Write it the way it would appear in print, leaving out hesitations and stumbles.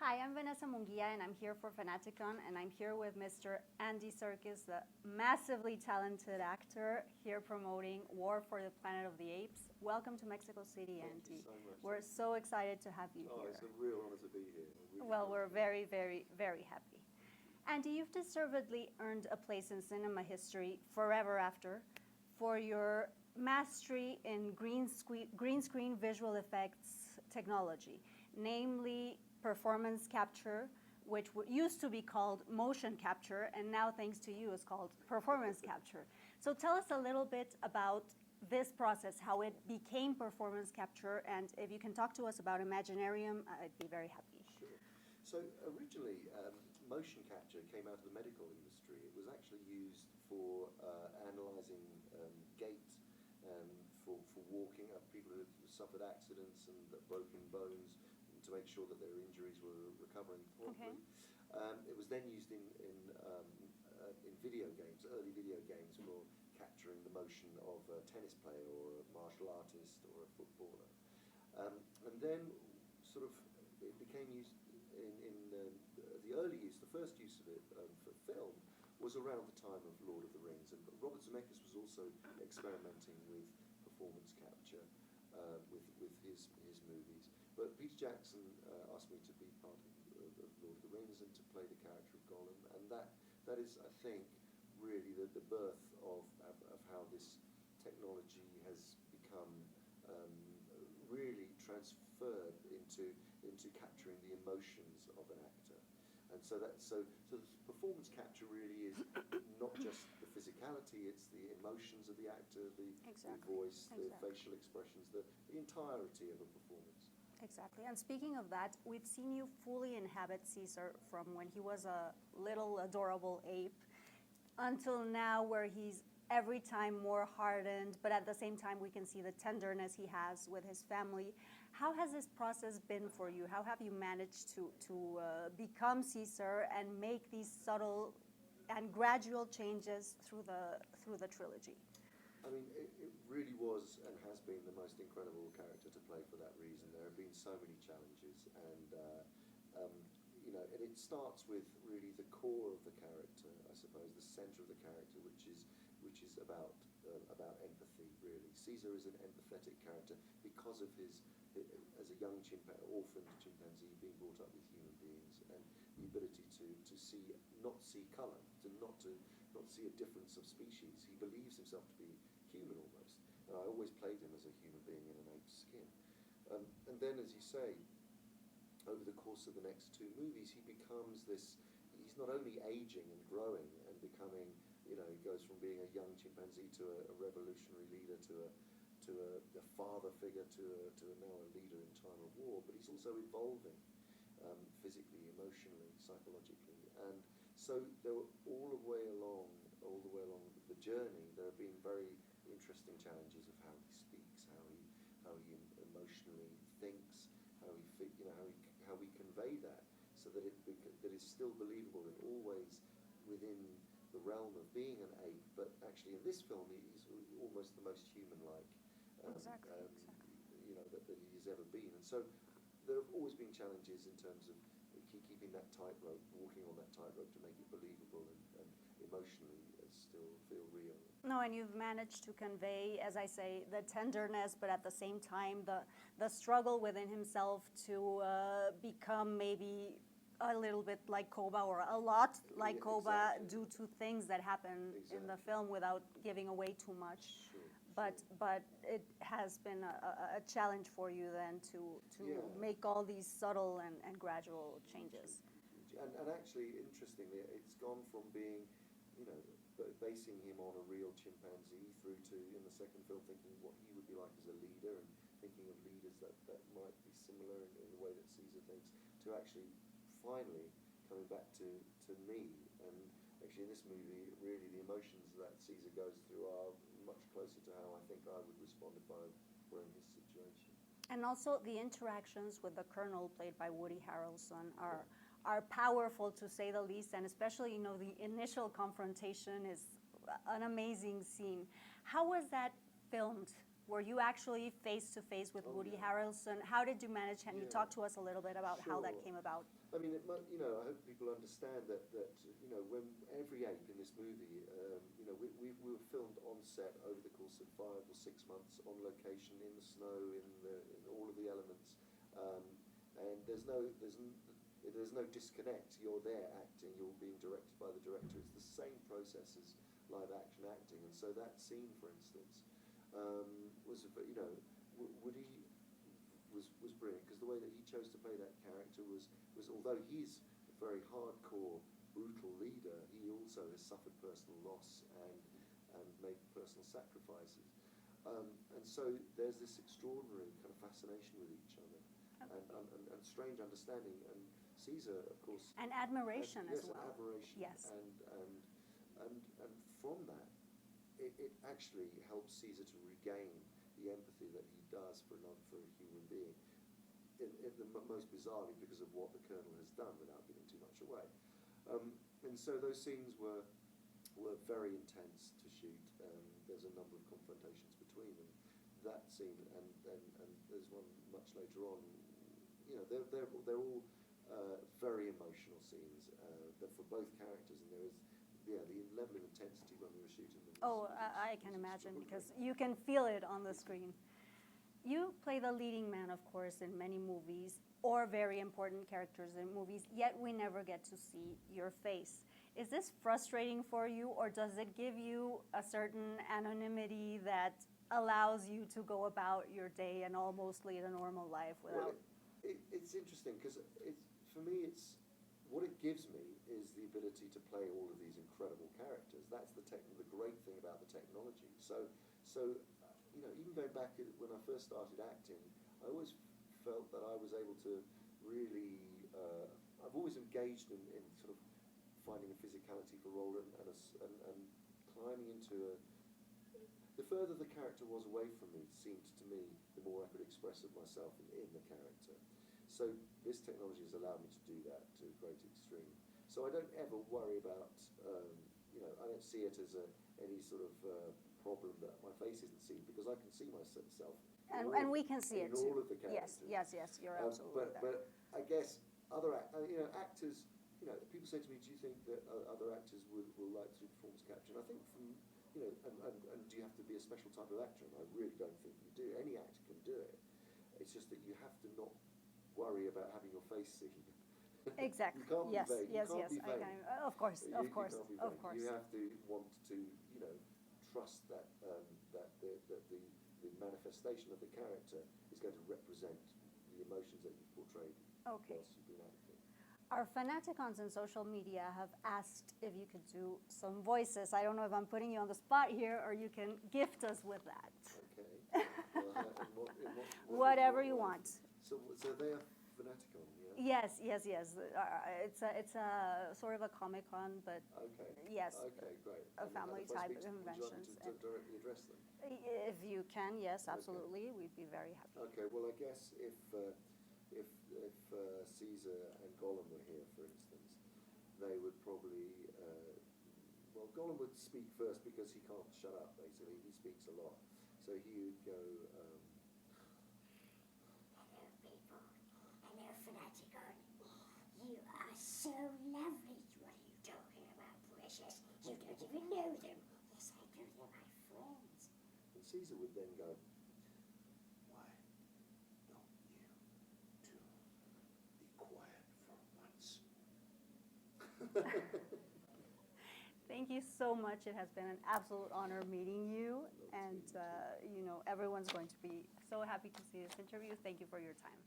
Hi, I'm Vanessa Munguía, and I'm here for Fanaticon, and I'm here with Mr. Andy Serkis, the massively talented actor, here promoting War for the Planet of the Apes. Welcome to Mexico City, Andy. Thank you so much. We're so excited to have you here. It's a real honor to be here. Well, we're very, very, very happy. Andy, you've deservedly earned a place in cinema history forever after for your mastery in green screen visual effects technology, namely performance capture, which used to be called motion capture, and now, thanks to you, is called performance capture. So tell us a little bit about this process, how it became performance capture, and if you can talk to us about Imaginarium, I'd be very happy. Sure. So originally, motion capture came out of the medical industry. It was actually used for analyzing gait, for walking, people who had suffered accidents and broken bones, to make sure that their injuries were recovering promptly. Okay. It was then used in video games, early video games, for capturing the motion of a tennis player or a martial artist or a footballer. And then sort of it became used in the early use, the first use of it for film was around the time of Lord of the Rings. And Robert Zemeckis was also experimenting with performance capture with his movies. But Peter Jackson asked me to be part of Lord of the Rings and to play the character of Gollum, and that is, I think, really the birth of how this technology has become really transferred into capturing the emotions of an actor. And so the performance capture really is not just the physicality, it's the emotions of the actor, the voice, the facial expressions, the entirety of a performance. Exactly. And speaking of that, we've seen you fully inhabit Caesar from when he was a little adorable ape until now, where he's every time more hardened, but at the same time we can see the tenderness he has with his family. How has this process been for you? How have you managed to become Caesar and make these subtle and gradual changes through the trilogy? I mean, it really was and has been the most incredible character to play for that reason. There have been so many challenges, and and it starts with really the core of the character, I suppose, the centre of the character, which is about empathy. Really, Caesar is an empathetic character because of his, as a young orphaned chimpanzee, being brought up with human beings, and the ability to not see colour, not see a difference of species. He believes himself to be human almost, and I always played him as a human being in an ape's skin. And then, as you say, over the course of the next two movies, he becomes this. He's not only aging and growing and becoming, he goes from being a young chimpanzee to a revolutionary leader to a father figure to now a leader in time of war, but he's also evolving physically, emotionally, psychologically, and so there were all the way along the journey. There have been very interesting challenges of how he speaks, how he emotionally thinks, how we convey that so that that is still believable and always within the realm of being an ape. But actually, in this film, he's almost the most human-like that he's ever been. And so there have always been challenges in terms of keeping that tightrope, walking on that tightrope to make it believable and emotionally still feel real. No, and you've managed to convey, as I say, the tenderness, but at the same time, the struggle within himself to become maybe a little bit like Koba, or a lot like Koba, due to things that happen in the film, without giving away too much. Sure. But it has been a challenge for you then to make all these subtle and gradual changes. And actually, interestingly, it's gone from being, basing him on a real chimpanzee through to, in the second film, thinking what he would be like as a leader and thinking of leaders that might be similar in the way that Caesar thinks, to actually finally coming back to me. And actually in this movie, really the emotions that Caesar goes through are much closer to how I think I would respond if I were in his situation. And also the interactions with the Colonel, played by Woody Harrelson, are powerful, to say the least, and especially, the initial confrontation is an amazing scene. How was that filmed? Were you actually face to face with Woody Harrelson? How did you manage? Can you talk to us a little bit about how that Sure. came about? I mean, I hope people understand that when every ape in this movie, we were filmed on set over the course of 5 or 6 months on location in the snow, in all of the elements, and there's no disconnect. You're there acting. You're being directed by the director. It's the same process as live action acting, and so that scene, for instance, was Woody was brilliant because the way that he chose to play that character was although he's a very hardcore, brutal leader, he also has suffered personal loss and made personal sacrifices, and so there's this extraordinary kind of fascination with each other and strange understanding. And Caesar, of course, And admiration as yes, well. and admiration, Yes. and from that, it actually helps Caesar to regain the empathy that he does for a human being, most bizarrely because of what the Colonel has done, without giving too much away. And so those scenes were very intense to shoot. There's a number of confrontations between them. That scene and there's one much later on. They're all very emotional scenes for both characters, and there is the level of intensity when we were shooting them. Oh, I can imagine, because you can feel it on the screen. You play the leading man, of course, in many movies, or very important characters in movies, yet we never get to see your face. Is this frustrating for you, or does it give you a certain anonymity that allows you to go about your day and almost lead a normal life without... Well, it's interesting, because for me, what it gives me is the ability to play all of these incredible characters. That's the great thing about the technology. So even going back when I first started acting, I always felt that I was able to really, I've always engaged in sort of finding a physicality for role and climbing into the further the character was away from me, it seemed to me, the more I could express of myself in the character. So this technology has allowed me to do that to a great extreme. So I don't ever worry about, I don't see it as any sort of problem that my face isn't seen, because I can see myself. And we can see it in too. all of the characters. Yes, you're absolutely there. But I guess other actors, people say to me, do you think that other actors will like to do performance capture? And I think and do you have to be a special type of actor? And I really don't think you do. Any actor can do it. It's just that you have to not worry about having your face seen. Exactly. You can't Yes, be vague. yes, You can't yes. be vague. Of course, You of can't course, be of vague. course. You have to want to, trust that the manifestation of the character is going to represent the emotions that you've portrayed Okay. whilst you've been acting. Our fanaticons in social media have asked if you could do some voices. I don't know if I'm putting you on the spot here, or you can gift us with that. Okay. Whatever you want. So they are Fanaticon, yeah? Yes. It's a sort of a Comic-Con, but Okay. yes, Okay, great. a And family if I type speak of to them, would you like conventions. me to directly address them? If you can, yes, absolutely. We'd be very happy. Okay, well, I guess if Caesar and Gollum were here, for instance, they would probably, Gollum would speak first because he can't shut up, basically. He speaks a lot. So he would go, Hello, people. Hello, Fanaticon. You are so lovely. What are you talking about, precious? You don't even know them. Yes, I do. They're my friends. and Caesar would then go, why don't you two be quiet for once? Thank you so much. It has been an absolute honor meeting you, and everyone's going to be so happy to see this interview. Thank you for your time.